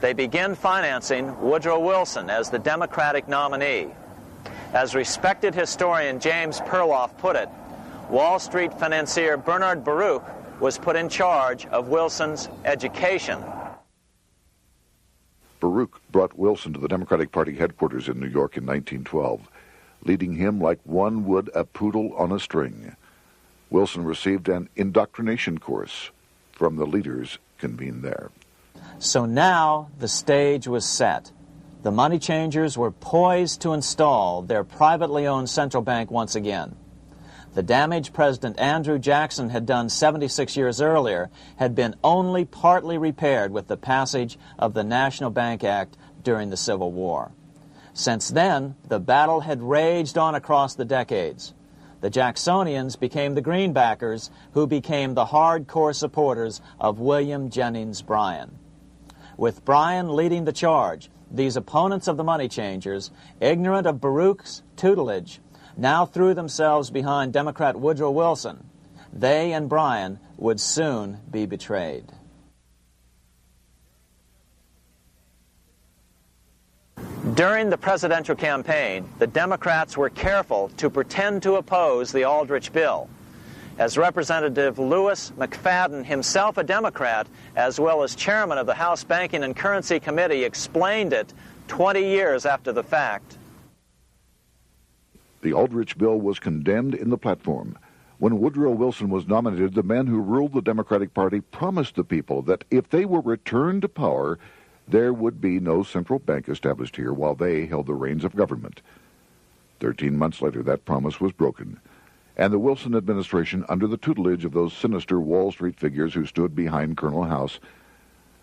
they begin financing Woodrow Wilson as the Democratic nominee. As respected historian James Perloff put it, Wall Street financier Bernard Baruch was put in charge of Wilson's education. Baruch brought Wilson to the Democratic Party headquarters in New York in 1912, leading him like one would a poodle on a string. Wilson received an indoctrination course from the leaders convened there. So now the stage was set. The money changers were poised to install their privately owned central bank once again. The damage President Andrew Jackson had done 76 years earlier had been only partly repaired with the passage of the National Bank Act during the Civil War. Since then, the battle had raged on across the decades. The Jacksonians became the greenbackers, who became the hardcore supporters of William Jennings Bryan. With Bryan leading the charge, these opponents of the money changers, ignorant of Baruch's tutelage, now threw themselves behind Democrat Woodrow Wilson. They and Bryan would soon be betrayed. During the presidential campaign, the Democrats were careful to pretend to oppose the Aldrich bill. As Representative Lewis McFadden, himself a Democrat, as well as chairman of the House Banking and Currency Committee, explained it 20 years after the fact. The Aldrich bill was condemned in the platform. When Woodrow Wilson was nominated, the men who ruled the Democratic Party promised the people that if they were returned to power, there would be no central bank established here while they held the reins of government. 13 months later, that promise was broken, and the Wilson administration, under the tutelage of those sinister Wall Street figures who stood behind Colonel House,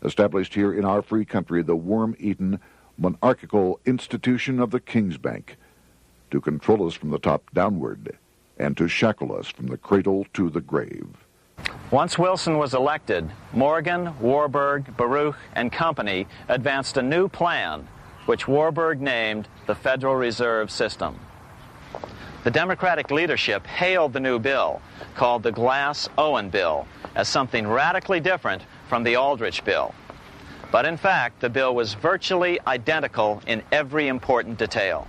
established here in our free country the worm-eaten, monarchical institution of the King's Bank, to control us from the top downward and to shackle us from the cradle to the grave. Once Wilson was elected, Morgan, Warburg, Baruch, and company advanced a new plan, which Warburg named the Federal Reserve System. The Democratic leadership hailed the new bill, called the Glass-Owen Bill, as something radically different from the Aldrich bill. But in fact, the bill was virtually identical in every important detail.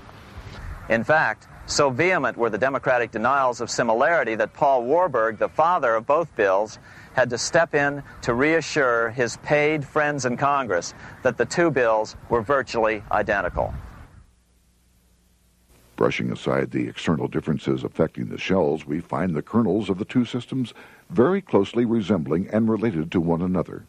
In fact, so vehement were the Democratic denials of similarity that Paul Warburg, the father of both bills, had to step in to reassure his paid friends in Congress that the two bills were virtually identical. Brushing aside the external differences affecting the shells, we find the kernels of the two systems very closely resembling and related to one another.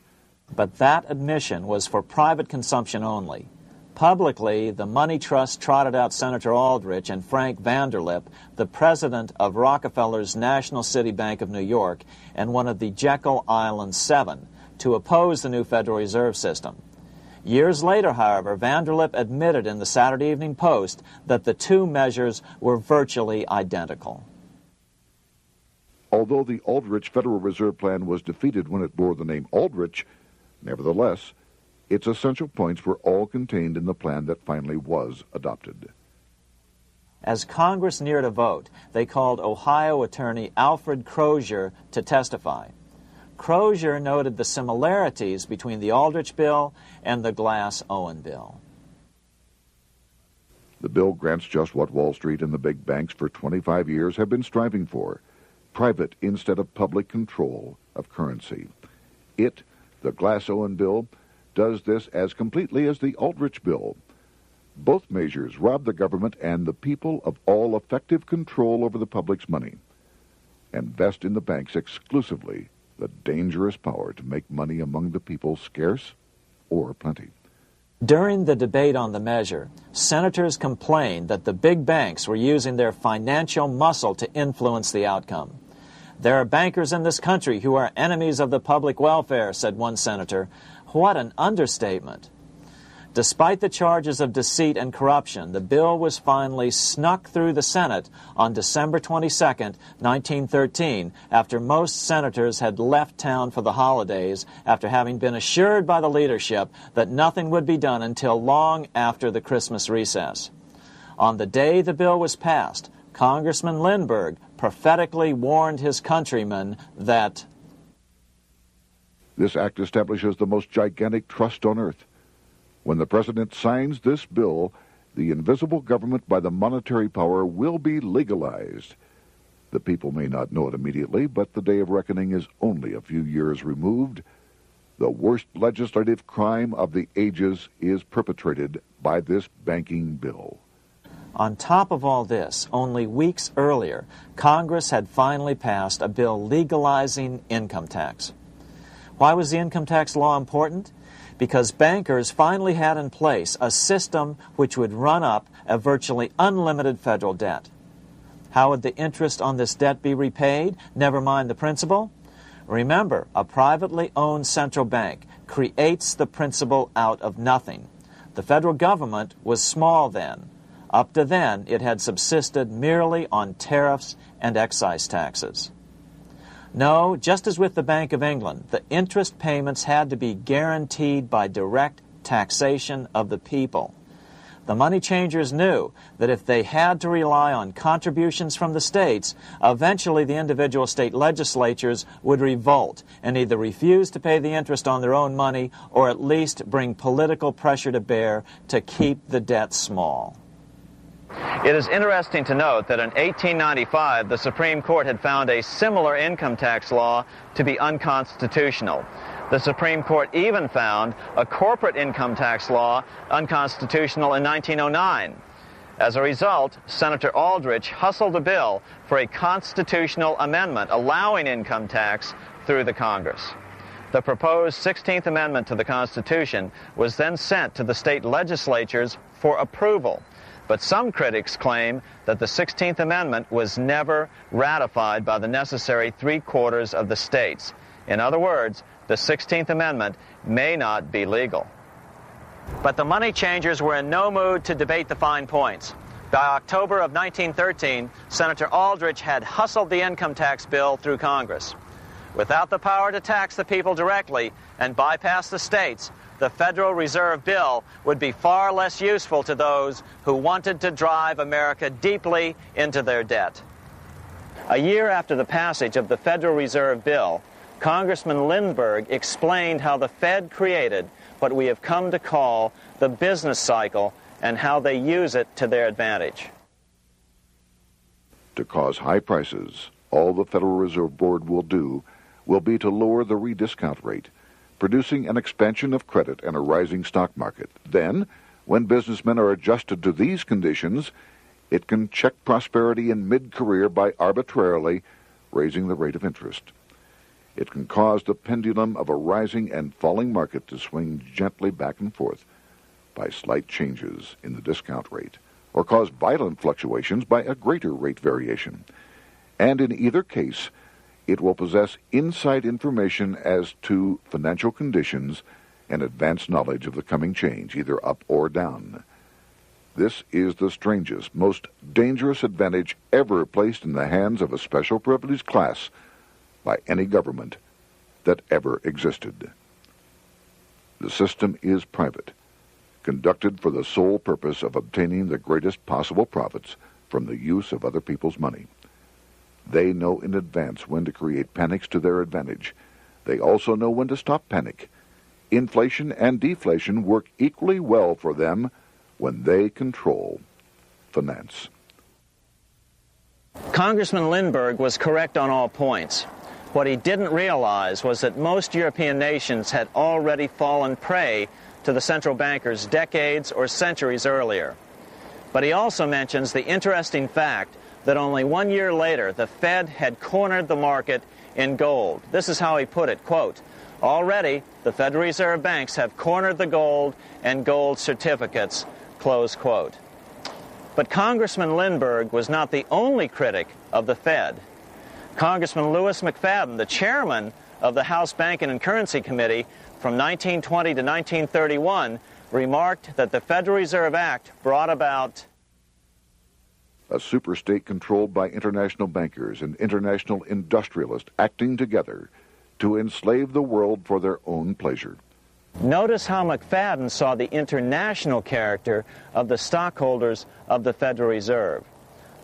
But that admission was for private consumption only. Publicly, the money trust trotted out Senator Aldrich and Frank Vanderlip, the president of Rockefeller's National City Bank of New York and one of the Jekyll Island Seven, to oppose the new Federal Reserve System. Years later, however, Vanderlip admitted in the Saturday Evening Post that the two measures were virtually identical. Although the Aldrich Federal Reserve Plan was defeated when it bore the name Aldrich, nevertheless, its essential points were all contained in the plan that finally was adopted. As Congress neared a vote, they called Ohio attorney Alfred Crozier to testify. Crozier noted the similarities between the Aldrich bill and the Glass-Owen bill. The bill grants just what Wall Street and the big banks for 25 years have been striving for: private instead of public control of currency. It, the Glass-Owen bill, does this as completely as the Aldrich bill. Both measures rob the government and the people of all effective control over the public's money and vest in the banks exclusively the dangerous power to make money among the people scarce or plenty. During the debate on the measure, senators complained that the big banks were using their financial muscle to influence the outcome. "There are bankers in this country who are enemies of the public welfare," said one senator. What an understatement. Despite the charges of deceit and corruption, the bill was finally snuck through the Senate on December 22, 1913, after most senators had left town for the holidays, after having been assured by the leadership that nothing would be done until long after the Christmas recess. On the day the bill was passed, Congressman Lindbergh prophetically warned his countrymen that this act establishes the most gigantic trust on earth. When the President signs this bill, the invisible government by the monetary power will be legalized. The people may not know it immediately, but the day of reckoning is only a few years removed. The worst legislative crime of the ages is perpetrated by this banking bill. On top of all this, only weeks earlier, Congress had finally passed a bill legalizing income tax. Why was the income tax law important? Because bankers finally had in place a system which would run up a virtually unlimited federal debt. How would the interest on this debt be repaid? Never mind the principal. Remember, a privately owned central bank creates the principal out of nothing. The federal government was small then. Up to then, it had subsisted merely on tariffs and excise taxes. No, just as with the Bank of England, the interest payments had to be guaranteed by direct taxation of the people. The money changers knew that if they had to rely on contributions from the states, eventually the individual state legislatures would revolt and either refuse to pay the interest on their own money or at least bring political pressure to bear to keep the debt small. It is interesting to note that in 1895, the Supreme Court had found a similar income tax law to be unconstitutional. The Supreme Court even found a corporate income tax law unconstitutional in 1909. As a result, Senator Aldrich hustled a bill for a constitutional amendment allowing income tax through the Congress. The proposed 16th Amendment to the Constitution was then sent to the state legislatures for approval. But some critics claim that the 16th Amendment was never ratified by the necessary 3/4 of the states. In other words, the 16th Amendment may not be legal. But the money changers were in no mood to debate the fine points. By October of 1913, Senator Aldrich had hustled the income tax bill through Congress. Without the power to tax the people directly and bypass the states, the Federal Reserve Bill would be far less useful to those who wanted to drive America deeply into their debt. A year after the passage of the Federal Reserve Bill, Congressman Lindbergh explained how the Fed created what we have come to call the business cycle and how they use it to their advantage. To cause high prices, all the Federal Reserve Board will do will be to lower the rediscount rate, producing an expansion of credit and a rising stock market. Then, when businessmen are adjusted to these conditions, it can check prosperity in mid-career by arbitrarily raising the rate of interest. It can cause the pendulum of a rising and falling market to swing gently back and forth by slight changes in the discount rate, or cause violent fluctuations by a greater rate variation. And in either case, it will possess inside information as to financial conditions and advanced knowledge of the coming change, either up or down. This is the strangest, most dangerous advantage ever placed in the hands of a special privileged class by any government that ever existed. The system is private, conducted for the sole purpose of obtaining the greatest possible profits from the use of other people's money. They know in advance when to create panics to their advantage. They also know when to stop panic. Inflation and deflation work equally well for them when they control finance. Congressman Lindbergh was correct on all points. What he didn't realize was that most European nations had already fallen prey to the central bankers decades or centuries earlier. But he also mentions the interesting fact that only 1 year later, the Fed had cornered the market in gold. This is how he put it, quote, "Already, the Federal Reserve banks have cornered the gold and gold certificates," close quote. But Congressman Lindbergh was not the only critic of the Fed. Congressman Lewis McFadden, the chairman of the House Banking and Currency Committee from 1920 to 1931, remarked that the Federal Reserve Act brought about a superstate controlled by international bankers and international industrialists acting together to enslave the world for their own pleasure. Notice how McFadden saw the international character of the stockholders of the Federal Reserve.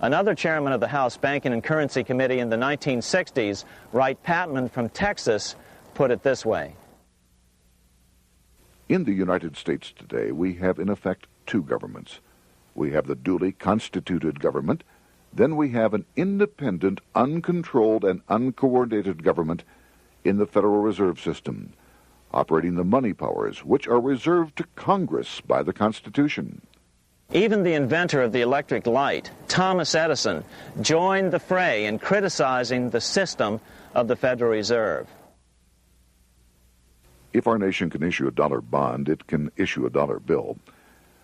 Another chairman of the House Banking and Currency Committee in the 1960s, Wright Patman from Texas, put it this way. In the United States today, we have in effect two governments. We have the duly constituted government, then we have an independent, uncontrolled, and uncoordinated government in the Federal Reserve System, operating the money powers which are reserved to Congress by the Constitution. Even the inventor of the electric light, Thomas Edison, joined the fray in criticizing the system of the Federal Reserve. If our nation can issue a dollar bond, it can issue a dollar bill.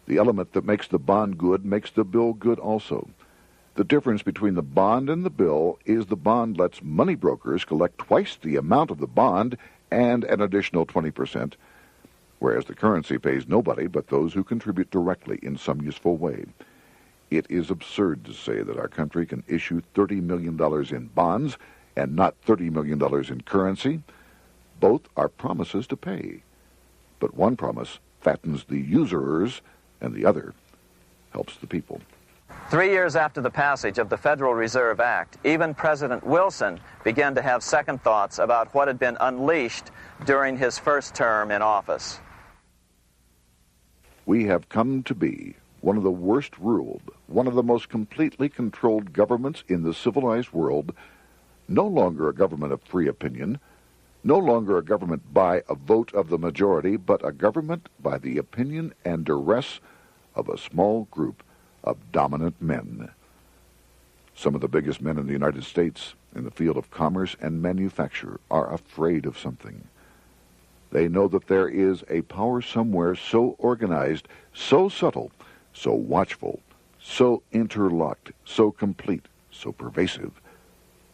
The element that makes the bond good makes the bill good also. The difference between the bond and the bill is the bond lets money brokers collect twice the amount of the bond and an additional 20%, whereas the currency pays nobody but those who contribute directly in some useful way. It is absurd to say that our country can issue $30 million in bonds and not $30 million in currency. Both are promises to pay. But one promise fattens the usurers, and the other helps the people. 3 years after the passage of the Federal Reserve Act, even President Wilson began to have second thoughts about what had been unleashed during his first term in office. We have come to be one of the worst ruled, one of the most completely controlled governments in the civilized world, no longer a government of free opinion, no longer a government by a vote of the majority, but a government by the opinion and duress of a small group of dominant men. Some of the biggest men in the United States in the field of commerce and manufacture are afraid of something. They know that there is a power somewhere so organized, so subtle, so watchful, so interlocked, so complete, so pervasive,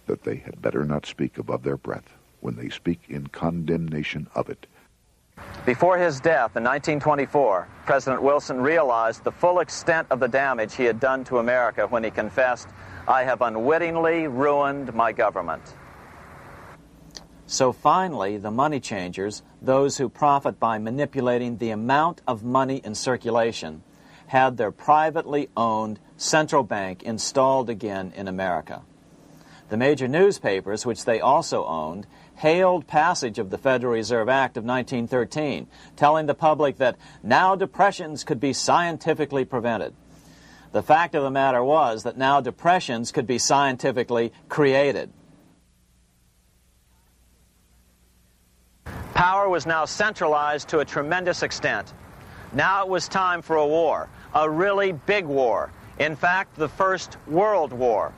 that they had better not speak above their breath when they speak in condemnation of it. Before his death in 1924, President Wilson realized the full extent of the damage he had done to America when he confessed, "I have unwittingly ruined my government." So finally, the money changers, those who profit by manipulating the amount of money in circulation, had their privately owned central bank installed again in America. The major newspapers, which they also owned, hailed passage of the Federal Reserve Act of 1913, telling the public that now depressions could be scientifically prevented. The fact of the matter was that now depressions could be scientifically created. Power was now centralized to a tremendous extent. Now it was time for a war, a really big war. In fact, the First World War.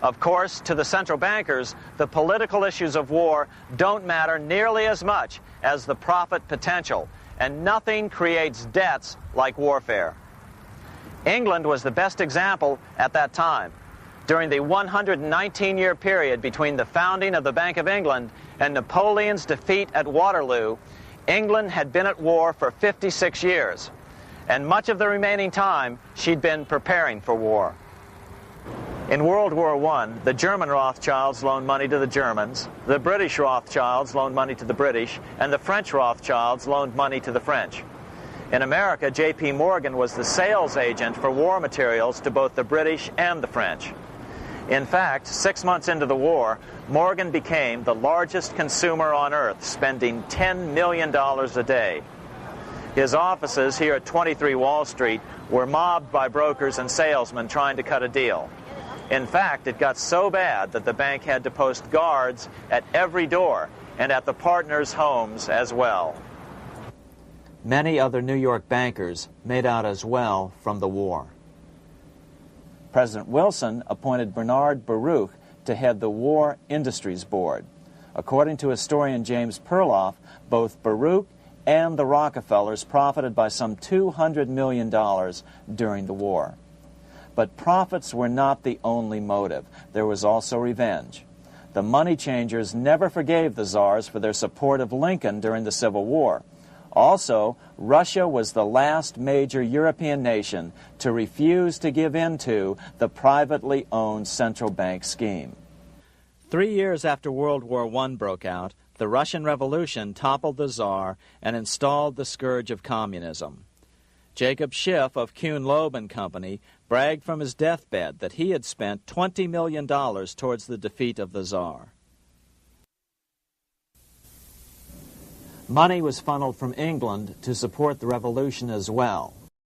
Of course, to the central bankers, the political issues of war don't matter nearly as much as the profit potential, and nothing creates debts like warfare. England was the best example at that time. During the 119-year period between the founding of the Bank of England and Napoleon's defeat at Waterloo, England had been at war for 56 years, and much of the remaining time she'd been preparing for war. In World War I, the German Rothschilds loaned money to the Germans, the British Rothschilds loaned money to the British, and the French Rothschilds loaned money to the French. In America, J.P. Morgan was the sales agent for war materials to both the British and the French. In fact, 6 months into the war, Morgan became the largest consumer on earth, spending $10 million a day. His offices here at 23 Wall Street were mobbed by brokers and salesmen trying to cut a deal. In fact, it got so bad that the bank had to post guards at every door and at the partners' homes as well. Many other New York bankers made out as well from the war. President Wilson appointed Bernard Baruch to head the War Industries Board. According to historian James Perloff, both Baruch and the Rockefellers profited by some $200 million during the war. But profits were not the only motive. There was also revenge. The money changers never forgave the czars for their support of Lincoln during the Civil War. Also, Russia was the last major European nation to refuse to give in to the privately owned central bank scheme. 3 years after World War I broke out, the Russian Revolution toppled the Tsar and installed the scourge of communism. Jacob Schiff of Kuhn Loeb and Company bragged from his deathbed that he had spent $20 million towards the defeat of the Tsar. Money was funneled from England to support the revolution as well.